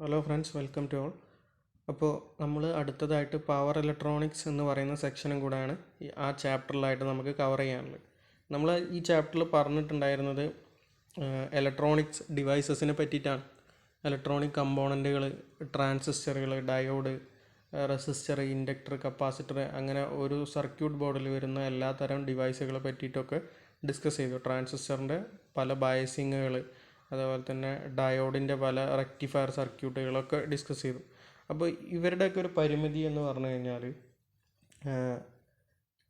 Hello friends, welcome to all. അപ്പോൾ നമ്മൾ അടുത്തതായിട്ട് പവർ ഇലക്ട്രോണിക്സ് എന്ന് പറയുന്ന സെക്ഷനും കൂടെയാണ് ആ ചാപ്റ്ററിലായിട്ട് നമുക്ക് കവർ ചെയ്യാനുള്ളത്. നമ്മൾ ഈ ചാപ്റ്ററിൽ പറഞ്ഞിട്ടുണ്ടായിരുന്നത് ഇലക്ട്രോണിക്സ് ഡിവൈസസിനെ പറ്റിയിട്ടാണ്. ഇലക്ട്രോണിക് കമ്പോണൻറ്റുകൾ, ട്രാൻസിസ്റ്ററുകൾ, ഡയോഡ്, റെസിസ്റ്റർ, ഇൻഡക്ടർ, കപ്പാസിറ്റർ, അങ്ങനെ ഒരു സർക്യൂട്ട് ബോർഡിൽ വരുന്ന എല്ലാ തരം ഡിവൈസുകളെ പറ്റിയിട്ടൊക്കെ ഡിസ്കസ് ചെയ്തു. ട്രാൻസിസ്റ്ററിൻ്റെ പല ബയസിങ്ങുകൾ, അതുപോലെ തന്നെ ഡയോഡിൻ്റെ പല റെക്ടിഫയർ സർക്യൂട്ടുകളൊക്കെ ഡിസ്കസ് ചെയ്തു. അപ്പോൾ ഇവരുടെയൊക്കെ ഒരു പരിമിതി എന്ന് പറഞ്ഞു കഴിഞ്ഞാൽ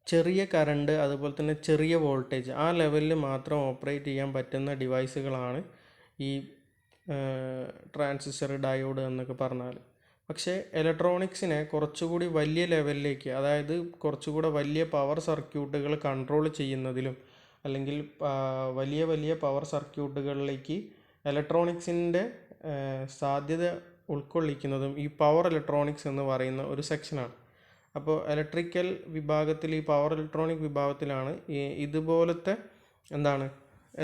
ചെറിയ കറണ്ട്, അതുപോലെ തന്നെ ചെറിയ വോൾട്ടേജ്, ആ ലെവലിൽ മാത്രം ഓപ്പറേറ്റ് ചെയ്യാൻ പറ്റുന്ന ഡിവൈസുകളാണ് ഈ ട്രാൻസിസ്റ്റർ, ഡയോഡ് എന്നൊക്കെ പറഞ്ഞാൽ. പക്ഷേ ഇലക്ട്രോണിക്സിനെ കുറച്ചുകൂടി വലിയ ലെവലിലേക്ക്, അതായത് കുറച്ചുകൂടെ വലിയ പവർ സർക്യൂട്ടുകൾ കൺട്രോൾ ചെയ്യുന്നതിലും, അല്ലെങ്കിൽ വലിയ വലിയ പവർ സർക്യൂട്ടുകളിലേക്ക് ഇലക്ട്രോണിക്സിൻ്റെ സാധ്യത ഉൾക്കൊള്ളിക്കുന്നതും ഈ പവർ ഇലക്ട്രോണിക്സ് എന്ന് പറയുന്ന ഒരു സെക്ഷനാണ്. അപ്പോൾ ഇലക്ട്രിക്കൽ വിഭാഗത്തിൽ, ഈ പവർ ഇലക്ട്രോണിക് വിഭാഗത്തിലാണ് ഇതുപോലത്തെ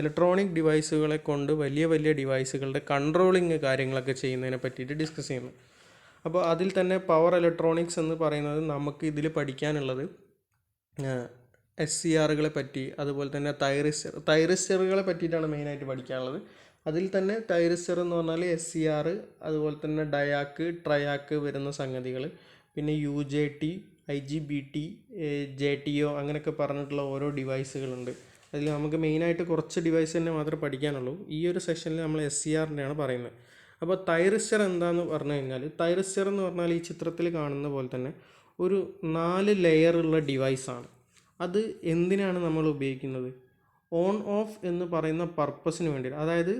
ഇലക്ട്രോണിക് ഡിവൈസുകളെ കൊണ്ട് വലിയ വലിയ ഡിവൈസുകളുടെ കൺട്രോളിങ് കാര്യങ്ങളൊക്കെ ചെയ്യുന്നതിനെ പറ്റിയിട്ട് ഡിസ്കസ് ചെയ്യുന്നത്. അപ്പോൾ അതിൽ തന്നെ പവർ ഇലക്ട്രോണിക്സ് എന്ന് പറയുന്നത് നമുക്ക് ഇതിൽ പഠിക്കാനുള്ളത് SCRകളെ പറ്റി, അതുപോലെ തന്നെ തൈറിസ്റ്ററുകളെ പറ്റിയിട്ടാണ് മെയിനായിട്ട് പഠിക്കാനുള്ളത്. അതിൽ തന്നെ തൈറിസ്റ്റർ എന്ന് പറഞ്ഞാൽ SCR, അതുപോലെ തന്നെ ഡയാക്ക്, ട്രയാക്ക് വരുന്ന സംഗതികൾ, പിന്നെ UJT, IGBT, JTO അങ്ങനെയൊക്കെ പറഞ്ഞിട്ടുള്ള ഓരോ ഡിവൈസുകളുണ്ട്. അതിൽ നമുക്ക് മെയിനായിട്ട് കുറച്ച് ഡിവൈസ് തന്നെ മാത്രമേ പഠിക്കാനുള്ളൂ. ഈ ഒരു സെഷനിൽ നമ്മൾ SCRനെയാണ് പറയുന്നത്. അപ്പോൾ തൈറിസ്റ്റർ എന്താണെന്ന് പറഞ്ഞു കഴിഞ്ഞാൽ, തൈറിസ്റ്റർ എന്ന് പറഞ്ഞാൽ ഈ ചിത്രത്തിൽ കാണുന്ന പോലെ തന്നെ ഒരു 4 ലെയറുള്ള ഡിവൈസാണ്. അത് എന്തിനാണ് നമ്മൾ ഉപയോഗിക്കുന്നത്? ഓൺ ഓഫ് എന്ന് പറയുന്ന പർപ്പസിന് വേണ്ടിയിട്ട്. അതായത്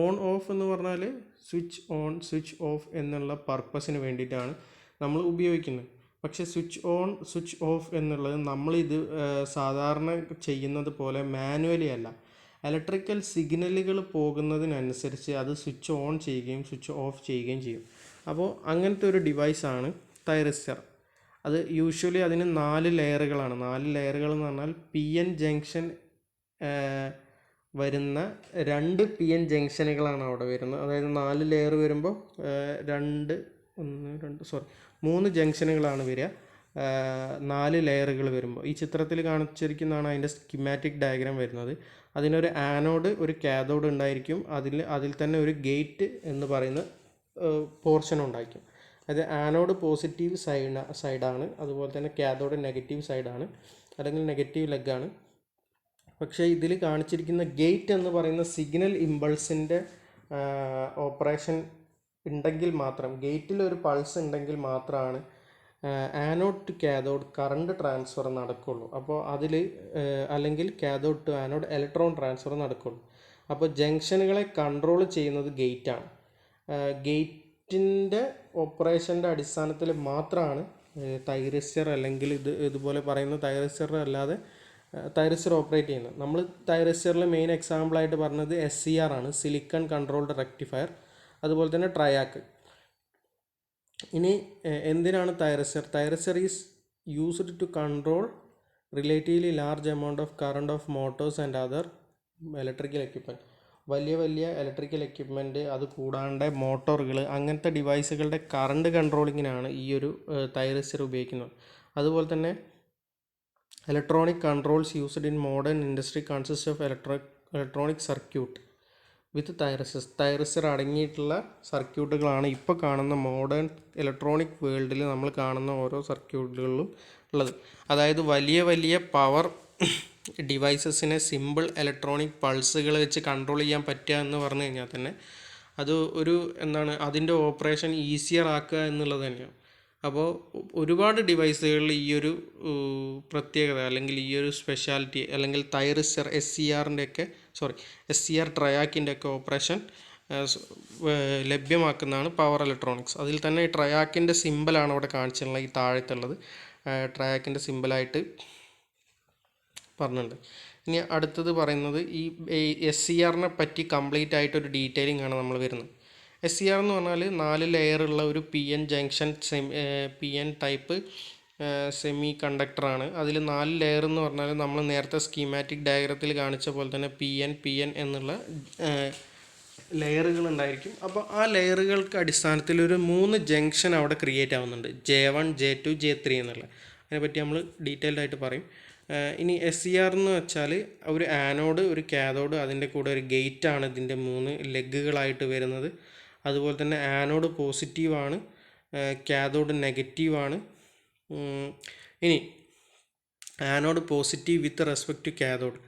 ഓൺ ഓഫ് എന്ന് പറഞ്ഞാൽ സ്വിച്ച് ഓൺ, സ്വിച്ച് ഓഫ് എന്നുള്ള പർപ്പസിന് വേണ്ടിയിട്ടാണ് നമ്മൾ ഉപയോഗിക്കുന്നത്. പക്ഷേ സ്വിച്ച് ഓൺ, സ്വിച്ച് ഓഫ് എന്നുള്ളത് നമ്മളിത് സാധാരണ ചെയ്യുന്നത് പോലെ മാനുവലി അല്ല. ഇലക്ട്രിക്കൽ സിഗ്നലുകൾ പോകുന്നതിനനുസരിച്ച് അത് സ്വിച്ച് ഓൺ ചെയ്യുകയും സ്വിച്ച് ഓഫ് ചെയ്യുകയും ചെയ്യും. അപ്പോൾ അങ്ങനത്തെ ഒരു ഡിവൈസാണ് തൈറിസ്റ്റർ. അത് യൂഷ്വലി അതിന് 4 ലെയറുകളാണ്. 4 ലെയറുകൾ എന്ന് പറഞ്ഞാൽ PN ജംഗ്ഷൻ വരുന്ന 2 PN ജംഗ്ഷനുകളാണ് അവിടെ വരുന്നത്. അതായത് 4 ലെയർ വരുമ്പോൾ 3 ജംഗ്ഷനുകളാണ് വരിക 4 ലെയറുകൾ വരുമ്പോൾ. ഈ ചിത്രത്തിൽ കാണിച്ചിരിക്കുന്നതാണ് അതിൻ്റെ സ്കിമാറ്റിക് ഡയഗ്രാം വരുന്നത്. അതിനൊരു ആനോഡ്, ഒരു കാഥോഡ് ഉണ്ടായിരിക്കും. അതിൽ തന്നെ ഒരു ഗേറ്റ് എന്ന് പറയുന്ന പോർഷൻ ഉണ്ടായിരിക്കും. അത് ആനോഡ് പോസിറ്റീവ് സൈഡാണ്, അതുപോലെ തന്നെ കാഥോഡ് നെഗറ്റീവ് സൈഡാണ്, അല്ലെങ്കിൽ നെഗറ്റീവ് ലെഗാണ്. പക്ഷേ ഇതിൽ കാണിച്ചിരിക്കുന്ന ഗേറ്റ് എന്ന് പറയുന്ന സിഗ്നൽ ഇമ്പൾസിൻ്റെ ഓപ്പറേഷൻ ഉണ്ടെങ്കിൽ മാത്രം, ഗേറ്റിൽ ഒരു പൾസ് ഉണ്ടെങ്കിൽ മാത്രമാണ് anode to cathode current transfer നടക്കുള്ളൂ. അപ്പോൾ അതിൽ അല്ലെങ്കിൽ cathode to anode electron transfer നടക്കുള്ളൂ. അപ്പോൾ ജംഗ്ഷനുകളെ കൺട്രോൾ ചെയ്യുന്നത് ഗേറ്റാണ്. ഗേറ്റിൻ്റെ ഓപ്പറേഷൻ്റെ അടിസ്ഥാനത്തിൽ മാത്രമാണ് തൈറിസ്റ്റർ, അല്ലെങ്കിൽ ഇതുപോലെ പറയുന്ന തൈറിസ്റ്റർ അല്ലാതെ തൈറിസ്റ്റർ ഓപ്പറേറ്റ് ചെയ്യുന്നത്. നമ്മൾ തൈറിസ്റ്ററിൽ മെയിൻ എക്സാമ്പിളായിട്ട് പറഞ്ഞത് SCR ആണ്, സിലിക്കൺ കൺട്രോൾഡ് റെക്ടിഫയർ, അതുപോലെ തന്നെ ട്രയാക്ക്. ഇനി എന്തിനാണ് thyristor? Thyristor is used to control relatively large amount of current of motors and other electrical equipment. വലിയ വലിയ ഇലക്ട്രിക്കൽ എക്യുപ്മെൻറ്റ്, അത് കൂടാണ്ട് മോട്ടോറുകൾ, അങ്ങനത്തെ ഡിവൈസുകളുടെ കറണ്ട് കൺട്രോളിങ്ങിനാണ് ഈ ഒരു തൈറിസ്റ്റർ ഉപയോഗിക്കുന്നത്. അതുപോലെ തന്നെ electronic controls used in modern industry consist of electronic circuit with thyristor അടങ്ങിയിട്ടുള്ള സർക്യൂട്ടുകളാണ് ഇപ്പോൾ കാണുന്ന മോഡേൺ ഇലക്ട്രോണിക് വേൾഡിൽ നമ്മൾ കാണുന്ന ഓരോ സർക്യൂട്ടുകളിലും ഉള്ളത്. അതായത് വലിയ വലിയ പവർ ഡിവൈസസിനെ സിമ്പിൾ ഇലക്ട്രോണിക് പൾസുകൾ വെച്ച് കൺട്രോൾ ചെയ്യാൻ പറ്റുക എന്ന് പറഞ്ഞു കഴിഞ്ഞാൽ തന്നെ അത് ഒരു അതിൻ്റെ ഓപ്പറേഷൻ ഈസിയർ ആക്കുക എന്നുള്ളത് തന്നെയാണ്. അപ്പോൾ ഒരുപാട് ഡിവൈസുകളിൽ ഈ ഒരു പ്രത്യേകത, അല്ലെങ്കിൽ ഈ ഒരു സ്പെഷ്യാലിറ്റി, അല്ലെങ്കിൽ തൈറിസ്റ്റർ, SCR ട്രയാക്കിൻ്റെ ഒക്കെ ഓപ്പറേഷൻ ലഭ്യമാക്കുന്നതാണ് പവർ ഇലക്ട്രോണിക്സ്. അതിൽ തന്നെ ഈ ട്രയാക്കിൻ്റെ സിമ്പിളാണ് അവിടെ കാണിച്ചിട്ടുള്ളത്, ഈ താഴത്തുള്ളത് ട്രയാക്കിൻ്റെ സിമ്പിളായിട്ട് പറഞ്ഞിട്ടുണ്ട്. ഇനി അടുത്തത് പറയുന്നത് ഈ SCRനെ പറ്റി കംപ്ലീറ്റ് ആയിട്ടൊരു ഡീറ്റെയിലിംഗ് ആണ് നമ്മൾ വരുന്നത്. SCR എന്ന് പറഞ്ഞാൽ 4 ലെയറുള്ള ഒരു PN junction PN type semi കണ്ടക്ടറാണ്. അതിൽ 4 ലെയർ എന്ന് പറഞ്ഞാൽ നമ്മൾ നേരത്തെ സ്കീമാറ്റിക് ഡയഗ്രത്തിൽ കാണിച്ച പോലെ തന്നെ PN എന്നുള്ള ലെയറുകൾ ഉണ്ടായിരിക്കും. അപ്പോൾ ആ ലെയറുകൾക്ക് അടിസ്ഥാനത്തിൽ ഒരു 3 ജംഗ്ഷൻ അവിടെ ക്രിയേറ്റ് ആവുന്നുണ്ട്, J1 J2 J3 എന്നുള്ള. അതിനെപ്പറ്റി നമ്മൾ ഡീറ്റെയിൽഡ് ആയിട്ട് പറയും. ഇനി SCR എന്ന് വെച്ചാൽ ഒരു ആനോഡ്, ഒരു കാഥോഡ്, അതിൻ്റെ കൂടെ ഒരു ഗേറ്റാണ് ഇതിൻ്റെ 3 ലെഗുകളായിട്ട് വരുന്നത്. അതുപോലെ തന്നെ ആനോഡ് പോസിറ്റീവാണ്, കാഥോഡ് നെഗറ്റീവാണ്. ഇനി anode positive with respect to cathode.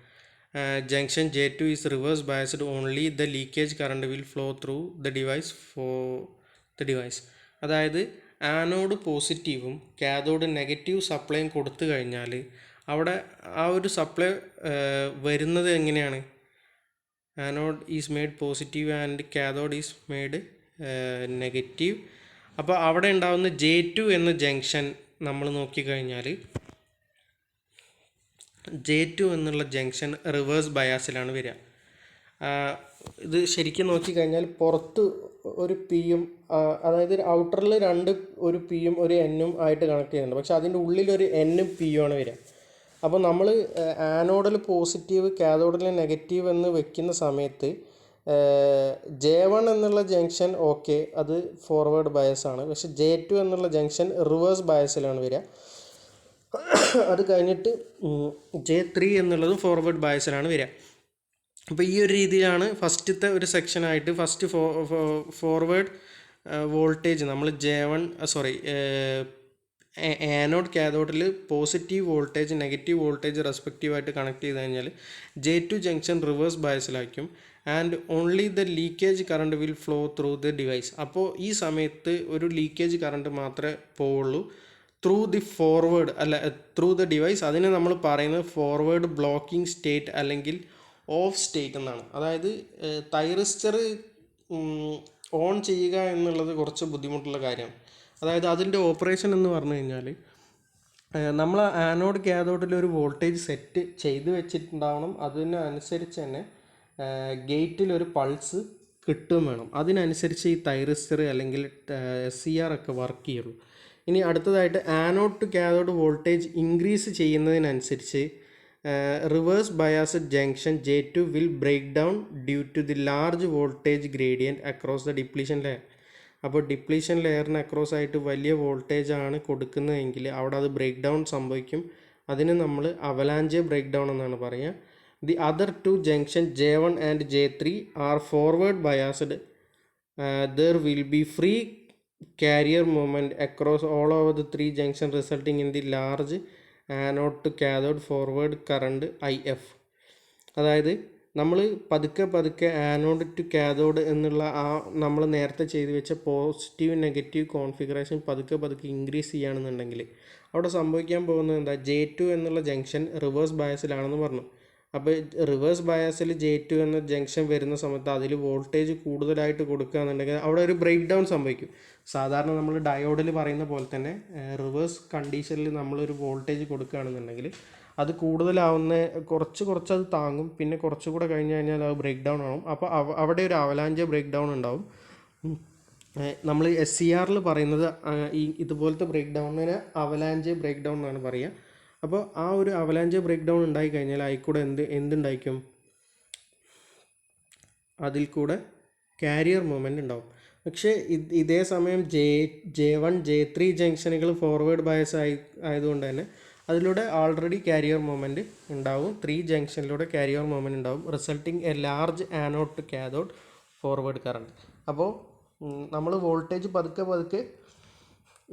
Junction J2 is reverse biased, only the leakage current will flow through the device for the device. അതായത് ആനോഡ് പോസിറ്റീവും കാഥോഡ് നെഗറ്റീവ് സപ്ലൈയും കൊടുത്തു കഴിഞ്ഞാൽ അവിടെ ആ ഒരു സപ്ലൈ വരുന്നത് എങ്ങനെയാണ്? Anode is made positive and cathode is made negative. അപ്പോൾ അവിടെ ഉണ്ടാകുന്ന J2 എന്ന ജംഗ്ഷൻ നമ്മൾ നോക്കിക്കഴിഞ്ഞാൽ J2 എന്നുള്ള ജംഗ്ഷൻ റിവേഴ്സ് ബയാസിലാണ് വരിക. ഇത് ശരിക്കും നോക്കിക്കഴിഞ്ഞാൽ പുറത്ത് ഒരു പിയും, അതായത് ഔട്ടറിൽ ഒരു പിയും ഒരു എന്നും ആയിട്ട് കണക്ട് ചെയ്യുന്നുണ്ട്, പക്ഷെ അതിൻ്റെ ഉള്ളിലൊരു എന്നും പിയും ആണ് വരിക. അപ്പോൾ നമ്മൾ ആനോഡിൽ പോസിറ്റീവ് കാഥോഡിൽ നെഗറ്റീവ് എന്ന് വെക്കുന്ന സമയത്ത് J1 എന്നുള്ള ജംഗ്ഷൻ ഓക്കെ, അത് ഫോർവേഡ് ബയസാണ്. പക്ഷെ J2 എന്നുള്ള ജംഗ്ഷൻ റിവേഴ്സ് ബയസിലാണ് വരിക. അത് കഴിഞ്ഞിട്ട് J3 എന്നുള്ളതും ഫോർവേഡ് ബയസിലാണ് വരിക. അപ്പോൾ ഈ ഒരു രീതിയിലാണ് ഫസ്റ്റത്തെ ഒരു സെക്ഷനായിട്ട് ഫസ്റ്റ് ഫോർവേഡ് വോൾട്ടേജ് നമ്മൾ ആനോഡ് കാഥോഡിൽ പോസിറ്റീവ് വോൾട്ടേജ് നെഗറ്റീവ് വോൾട്ടേജ് റെസ്പെക്റ്റീവായിട്ട് കണക്ട് ചെയ്ത് കഴിഞ്ഞാൽ J2 ജംഗ്ഷൻ റിവേഴ്സ് ബയസിലായിരിക്കും. And only the leakage current will flow through the device. അപ്പോൾ ഈ സമയത്ത് ഒരു ലീക്കേജ് കറണ്ട് മാത്രമേ പോവുള്ളൂ ത്രൂ ദ ഡിവൈസ്. അതിന് നമ്മൾ പറയുന്നത് ഫോർവേഡ് ബ്ലോക്കിംഗ് സ്റ്റേറ്റ് അല്ലെങ്കിൽ ഓഫ് സ്റ്റേറ്റ് എന്നാണ്. അതായത് തൈറിസ്റ്റർ ഓൺ ചെയ്യുക എന്നുള്ളത് കുറച്ച് ബുദ്ധിമുട്ടുള്ള കാര്യമാണ്. അതായത് അതിൻ്റെ ഓപ്പറേഷൻ എന്ന് പറഞ്ഞു കഴിഞ്ഞാൽ നമ്മൾ ആനോഡ് കാഥോഡിൽ ഒരു വോൾട്ടേജ് സെറ്റ് ചെയ്ത് വെച്ചിട്ടുണ്ടാവണം. അതിനനുസരിച്ച് തന്നെ ഗേറ്റിലൊരു പൾസ് കിട്ടുകയും വേണം. അതിനനുസരിച്ച് ഈ തൈറിസ്റ്റർ അല്ലെങ്കിൽ SCR ഒക്കെ വർക്ക് ചെയ്യുള്ളൂ. ഇനി അടുത്തതായിട്ട് anode to cathode voltage increase ചെയ്യുന്നതിനനുസരിച്ച് reverse biased junction J2 will break down due to the large voltage gradient across the depletion layer. അപ്പോൾ ഡിപ്ലീഷൻ ലെയറിന് അക്രോസ് ആയിട്ട് വലിയ വോൾട്ടേജ് ആണ് കൊടുക്കുന്നതെങ്കിൽ അവിടെ അത് ബ്രേക്ക് ഡൗൺ സംഭവിക്കും. അതിന് നമ്മൾ അവലാഞ്ച് ബ്രേക്ക് ഡൗൺ എന്നാണ് പറയുക. The other two junction J1 and J3 are forward biased. There will be free carrier movement across all over the 3 junctions, resulting in the large anode to cathode forward current IF. അതായത് നമ്മൾ പതുക്കെ anode to cathode എന്നുള്ള ആ നമ്മൾ നേരത്തെ ചെയ്ത് വെച്ച positive negative configuration പതുക്കെ ഇൻക്രീസ് ചെയ്യുകയാണെന്നുണ്ടെങ്കിൽ അവിടെ സംഭവിക്കാൻ പോകുന്നത് എന്താ? J2 എന്നുള്ള ജംഗ്ഷൻ റിവേഴ്സ് ബയസിലാണെന്ന് പറഞ്ഞു. അപ്പോൾ റിവേഴ്സ് ബയാസിൽ J2 എന്ന ജംഗ്ഷൻ വരുന്ന സമയത്ത് അതിൽ വോൾട്ടേജ് കൂടുതലായിട്ട് കൊടുക്കുകയാണെന്നുണ്ടെങ്കിൽ അവിടെ ഒരു ബ്രേക്ക് ഡൗൺ സംഭവിക്കും. സാധാരണ നമ്മൾ ഡയോഡിൽ പറയുന്ന പോലെ തന്നെ റിവേഴ്സ് കണ്ടീഷനിൽ നമ്മളൊരു വോൾട്ടേജ് കൊടുക്കുകയാണെന്നുണ്ടെങ്കിൽ അത് കൂടുതലാവുന്ന കുറച്ച് അത് താങ്ങും, പിന്നെ കുറച്ചുകൂടെ കഴിഞ്ഞ് കഴിഞ്ഞാൽ അത് ബ്രേക്ക് ഡൗൺ ആവും. അപ്പോൾ അവിടെ ഒരു അവലാഞ്ച് ബ്രേക്ക് ഡൗൺ ഉണ്ടാവും. നമ്മൾ SCRൽ പറയുന്നത് ഇതുപോലത്തെ ബ്രേക്ക് ഡൗണിന് അവലാഞ്ച് ബ്രേക്ക് ഡൗൺ എന്നാണ് പറയുക. അപ്പോൾ ആ ഒരു അവലാഞ്ച് ബ്രേക്ക് ഡൗൺ ഉണ്ടായിക്കഴിഞ്ഞാൽ അതിൽക്കൂടെ എന്തുണ്ടായിരിക്കും? അതിൽ കൂടെ കാരിയർ മൂവ്മെൻറ്റ് ഉണ്ടാവും. പക്ഷേ ഇതേ സമയം J1 J3 ജംഗ്ഷനുകൾ ഫോർവേഡ് ബയസ് ആയതുകൊണ്ട് തന്നെ അതിലൂടെ ആൾറെഡി കാരിയർ മൂവ്മെൻറ്റ് ഉണ്ടാവും. 3 ജംഗ്ഷനിലൂടെ കാരിയർ മൂവ്മെൻറ്റ് ഉണ്ടാവും, resulting a large anode to cathode forward current. അപ്പോൾ നമ്മൾ വോൾട്ടേജ് പതുക്കെ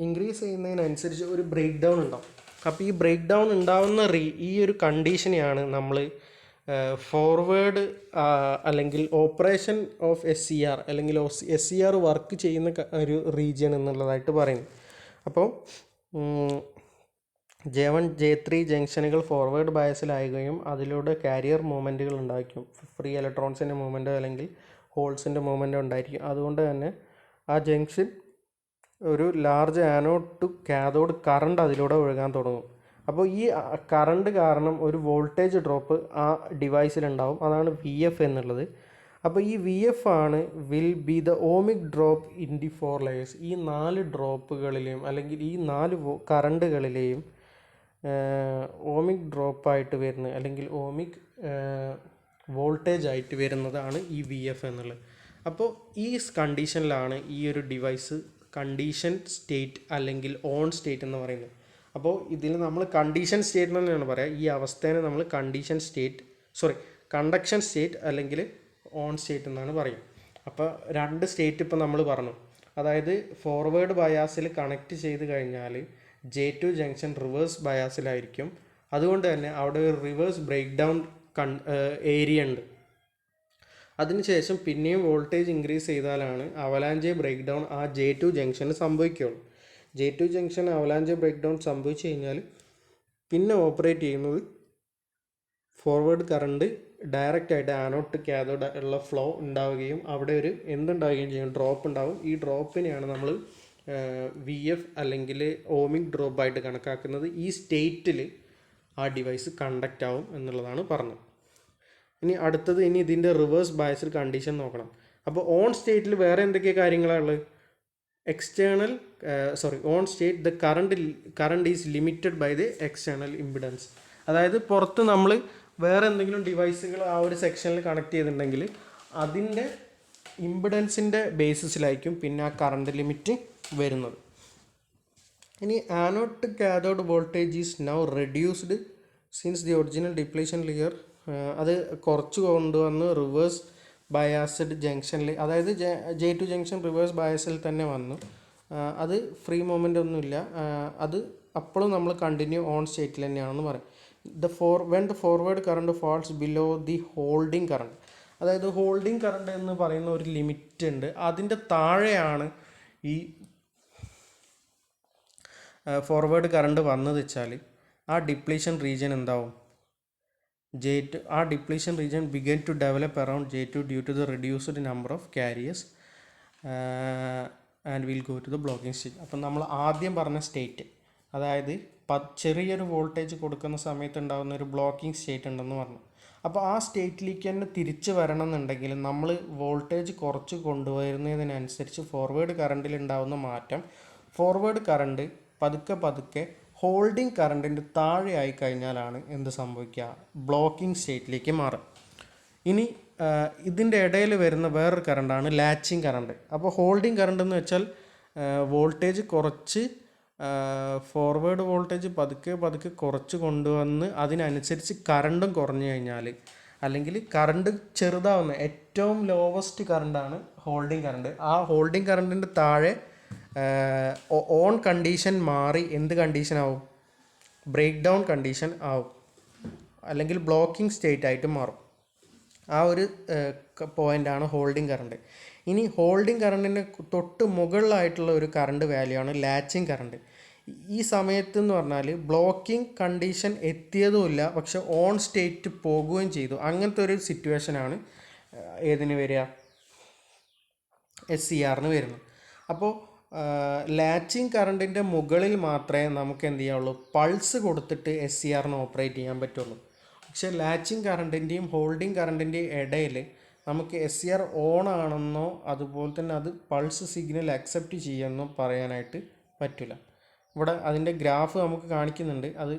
ഇൻക്രീസ് ചെയ്യുന്നതിനനുസരിച്ച് ഒരു ബ്രേക്ക് ഡൗൺ ഉണ്ടാവും. അപ്പോൾ ഈ ബ്രേക്ക് ഡൗൺ ഉണ്ടാവുന്ന ഈ ഒരു കണ്ടീഷനെയാണ് നമ്മൾ ഫോർവേഡ് അല്ലെങ്കിൽ ഓപ്പറേഷൻ ഓഫ് SCR അല്ലെങ്കിൽ SCR വർക്ക് ചെയ്യുന്ന ഒരു റീജിയൻ എന്നുള്ളതായിട്ട് പറയുന്നത്. അപ്പോൾ J1 J3 ജംഗ്ഷനുകൾ ഫോർവേഡ് ബയസിലാവുകയും അതിലൂടെ കാരിയർ മൂവ്മെൻറ്റുകൾ ഉണ്ടായിരിക്കും. ഫ്രീ ഇലക്ട്രോൺസിൻ്റെ മൂവ്മെൻറ്റോ അല്ലെങ്കിൽ ഹോൾസിൻ്റെ മൂവ്മെൻറ്റോ ഉണ്ടായിരിക്കും. അതുകൊണ്ട് തന്നെ ആ ജംഗ്ഷൻ ഒരു large anode to cathode current അതിലൂടെ ഒഴുകാൻ തുടങ്ങും. അപ്പോൾ ഈ കറണ്ട് കാരണം ഒരു വോൾട്ടേജ് ഡ്രോപ്പ് ആ ഡിവൈസിലുണ്ടാവും. അതാണ് VF എന്നുള്ളത്. അപ്പോൾ ഈ VF ആണ് will be the ohmic drop in the 4 layers. ഈ 4 ഡ്രോപ്പുകളിലെയും അല്ലെങ്കിൽ ഈ 4 കറണ്ടുകളിലെയും ഓമിക് ഡ്രോപ്പായിട്ട് വരുന്നത് അല്ലെങ്കിൽ ഓമിക് വോൾട്ടേജ് ആയിട്ട് വരുന്നതാണ് ഈ VF എന്നുള്ളത്. അപ്പോൾ ഈ കണ്ടീഷനിലാണ് ഈ ഒരു ഡിവൈസ് കണ്ടീഷൻ സ്റ്റേറ്റ് അല്ലെങ്കിൽ ഓൺ സ്റ്റേറ്റ് എന്ന് പറയുന്നത്. അപ്പോൾ ഇതിൽ നമ്മൾ കണ്ടീഷൻ സ്റ്റേറ്റ് എന്ന് തന്നെയാണ് പറയുക. ഈ അവസ്ഥേനെ നമ്മൾ കണ്ടക്ഷൻ സ്റ്റേറ്റ് അല്ലെങ്കിൽ ഓൺ സ്റ്റേറ്റ് എന്നാണ് പറയുക. അപ്പോൾ രണ്ട് സ്റ്റേറ്റ് ഇപ്പോൾ നമ്മൾ പറഞ്ഞു. അതായത് ഫോർവേഡ് ബയാസിൽ കണക്ട് ചെയ്ത് കഴിഞ്ഞാൽ J2 ജംഗ്ഷൻ റിവേഴ്സ് ബയാസിലായിരിക്കും. അതുകൊണ്ട് തന്നെ അവിടെ ഒരു റിവേഴ്സ് ബ്രേക്ക് ഡൗൺ ഏരിയ ഉണ്ട്. അതിനുശേഷം പിന്നെയും വോൾട്ടേജ് ഇൻക്രീസ് ചെയ്താലാണ് അവലാഞ്ചെ ബ്രേക്ക് ഡൗൺ ആ J2 ജംഗ്ഷന് സംഭവിക്കുകയുള്ളൂ. J2 junction avalanche break down സംഭവിച്ചു കഴിഞ്ഞാൽ പിന്നെ ഓപ്പറേറ്റ് ചെയ്യുന്നത് ഫോർവേഡ് കറണ്ട് ഡയറക്റ്റ് ആയിട്ട് ആനോഡ് ടു കാഥോഡ് ഉള്ള ഫ്ലോ ഉണ്ടാവുകയും അവിടെ ഒരു എന്തുണ്ടാവുകയും ചെയ്യും, ഡ്രോപ്പ് ഉണ്ടാവും. ഈ ഡ്രോപ്പിനെയാണ് നമ്മൾ VF അല്ലെങ്കിൽ ഓമിക് ഡ്രോപ്പായിട്ട് കണക്കാക്കുന്നത്. ഈ സ്റ്റേറ്റിൽ ആ ഡിവൈസ് കണ്ടക്റ്റ് ആവും എന്നുള്ളതാണ് പറഞ്ഞത്. ഇനി അടുത്തത് ഇതിൻ്റെ റിവേഴ്സ് ബയസ്ഡ് കണ്ടീഷൻ നോക്കണം. അപ്പോൾ ഓൺ സ്റ്റേറ്റിൽ വേറെ എന്തൊക്കെ കാര്യങ്ങളാണ് on state the current is limited by the external impedance. അതായത് പുറത്ത് നമ്മൾ വേറെ എന്തെങ്കിലും ഡിവൈസുകൾ ആ ഒരു സെക്ഷനിൽ കണക്ട് ചെയ്തിട്ടുണ്ടെങ്കിൽ അതിൻ്റെ ഇമ്പിഡൻസിൻ്റെ ബേസിസിലായിരിക്കും പിന്നെ ആ കറണ്ട് ലിമിറ്റ് വരുന്നത്. ഇനി anode to cathode voltage is now reduced since the original depletion layer. അത് കുറച്ച് കൊണ്ടുവന്ന് റിവേഴ്സ് ബയാസ്ഡ് ജംഗ്ഷനിൽ, അതായത് J2 ജംഗ്ഷൻ റിവേഴ്സ് ബയാസിൽ തന്നെ വന്നു. അത് ഫ്രീ മൂവ്മെൻ്റ് ഒന്നുമില്ല. അത് അപ്പോഴും നമ്മൾ കണ്ടിന്യൂ ഓൺ സ്റ്റേറ്റിൽ തന്നെയാണെന്ന് പറയും. When the forward current falls below the holding current, അതായത് ഹോൾഡിംഗ് കറണ്ട് എന്ന് പറയുന്ന ഒരു ലിമിറ്റ് ഉണ്ട്. അതിൻ്റെ താഴെയാണ് ഈ ഫോർവേഡ് കറണ്ട് വന്നത് വെച്ചാൽ ആ ഡിപ്ലീഷൻ റീജിയൻ എന്താവും, ആ depletion region begin to develop around J2 due to the reduced number of carriers and will go to the blocking state. അപ്പം നമ്മൾ ആദ്യം പറഞ്ഞ സ്റ്റേറ്റ്, അതായത് ചെറിയൊരു വോൾട്ടേജ് കൊടുക്കുന്ന സമയത്ത് ഉണ്ടാകുന്ന ഒരു ബ്ലോക്കിംഗ് സ്റ്റേറ്റ് ഉണ്ടെന്ന് പറഞ്ഞു. അപ്പോൾ ആ സ്റ്റേറ്റിലേക്ക് തന്നെ തിരിച്ച് വരണം എന്നുണ്ടെങ്കിൽ നമ്മൾ വോൾട്ടേജ് കുറച്ച് കൊണ്ടുവരുന്നതിനനുസരിച്ച് ഫോർവേഡ് കറണ്ടിൽ ഉണ്ടാകുന്ന മാറ്റം, ഫോർവേഡ് കറണ്ട് പതുക്കെ ഹോൾഡിംഗ് കറണ്ടിൻ്റെ താഴെ ആയി കഴിഞ്ഞാലാണ് എന്ത് സംഭവിക്കുക, ബ്ലോക്കിംഗ് സ്റ്റേറ്റിലേക്ക് മാറുക. ഇനി ഇതിൻ്റെ ഇടയിൽ വരുന്ന വേറൊരു കറണ്ടാണ് ലാച്ചിങ് കറണ്ട്. അപ്പോൾ ഹോൾഡിംഗ് കറണ്ട് എന്ന് വെച്ചാൽ വോൾട്ടേജ് കുറച്ച് ഫോർവേഡ് വോൾട്ടേജ് പതുക്കെ കുറച്ച് കൊണ്ടുവന്ന് അതിനനുസരിച്ച് കറണ്ടും കുറഞ്ഞു കഴിഞ്ഞാൽ, അല്ലെങ്കിൽ കറണ്ട് ചെറുതാവുന്ന ഏറ്റവും ലോവസ്റ്റ് കറണ്ടാണ് ഹോൾഡിംഗ് കറണ്ട്. ആ ഹോൾഡിംഗ് കറണ്ടിൻ്റെ താഴെ ഓൺ കണ്ടീഷൻ മാറി എന്ത് കണ്ടീഷൻ ആവും, ബ്രേക്ക് ഡൗൺ കണ്ടീഷൻ ആവും, അല്ലെങ്കിൽ ബ്ലോക്കിംഗ് സ്റ്റേറ്റ് ആയിട്ട് മാറും. ആ ഒരു പോയിൻ്റാണ് ഹോൾഡിംഗ് കറണ്ട്. ഇനി ഹോൾഡിംഗ് കറണ്ടിന് തൊട്ട് മുകളിലായിട്ടുള്ള ഒരു കറണ്ട് വാല്യൂ ആണ് ലാച്ചിങ് കറണ്ട്. ഈ സമയത്ത് എന്ന് പറഞ്ഞാൽ ബ്ലോക്കിംഗ് കണ്ടീഷൻ എത്തിയതുമില്ല, പക്ഷെ ഓൺ സ്റ്റേറ്റ് പോകുകയും ചെയ്തു. അങ്ങനത്തെ ഒരു സിറ്റുവേഷനാണ് ഏതിന് വരിക, SCRന് വരുന്നത്. അപ്പോൾ ലാച്ചിങ് കറണ്ടിൻ്റെ മുകളിൽ മാത്രമേ നമുക്ക് എന്ത് ചെയ്യാവുള്ളൂ, പൾസ് കൊടുത്തിട്ട് SCRന് ഓപ്പറേറ്റ് ചെയ്യാൻ പറ്റുള്ളൂ. പക്ഷേ ലാച്ചിങ് കറണ്ടിൻ്റെയും ഹോൾഡിംഗ് കറണ്ടിൻ്റെയും ഇടയിൽ നമുക്ക് SCR ഓൺ ആണെന്നോ അതുപോലെ തന്നെ അത് പൾസ് സിഗ്നൽ അക്സെപ്റ്റ് ചെയ്യുമെന്നോ പറയാനായിട്ട് പറ്റില്ല. ഇവിടെ അതിൻ്റെ ഗ്രാഫ് നമുക്ക് കാണിക്കുന്നുണ്ട്, അത്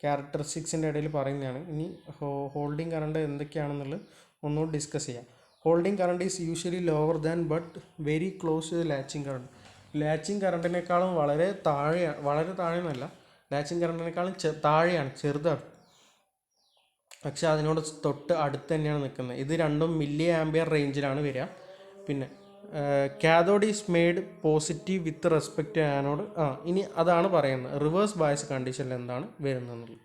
ക്യാരക്ടറിസ്റ്റിക്സിൻ്റെ ഇടയിൽ പറയുന്നതാണ്. ഇനി ഹോൾഡിംഗ് കറണ്ട് എന്തൊക്കെയാണെന്നുള്ളത് ഒന്നുകൂടി ഡിസ്കസ് ചെയ്യാം. Holding current is usually lower than but very close to latching current. Latching കറണ്ടിനേക്കാളും വളരെ താഴെ എന്നല്ല, ലാച്ചിങ് കറണ്ടിനേക്കാളും താഴെയാണ്, ചെറുതാണ്, പക്ഷെ അതിനോട് തൊട്ട് അടുത്ത് തന്നെയാണ് നിൽക്കുന്നത്. ഇത് രണ്ടും മില്ലി ആംപിയർ റേഞ്ചിലാണ് വരിക. പിന്നെ cathode is made positive with respect to anode. ഇനി അതാണ് പറയുന്നത് റിവേഴ്സ് ബയസ് കണ്ടീഷനിൽ എന്താണ് വരുന്നതെന്നുള്ളത്.